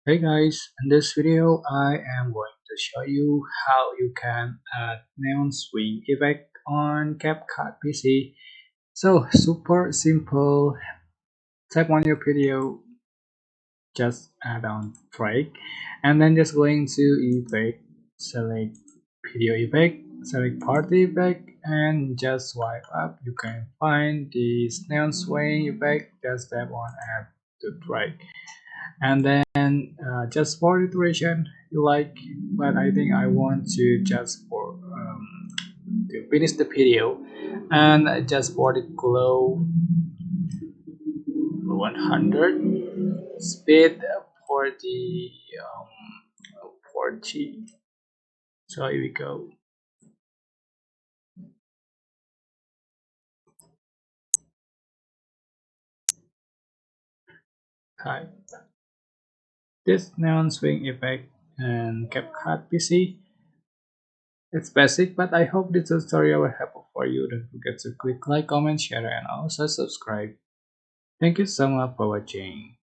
Hey guys, in this video I am going to show you how you can add neon swing effect on CapCut PC. So super simple. Tap on your video, just add on track, and then just going to effect, select video effect, select party effect, and just swipe up. You can find this neon swing effect. Just tap on add to track. And then just for the duration you like, but I think I want to just for to finish the video, and just for the glow 100 speed for the 4G. So here we go. Type this neon swing effect and CapCut PC. It's basic, but I hope this tutorial will helpful for you. Don't forget to click like, comment, share, and also subscribe. Thank you so much for watching.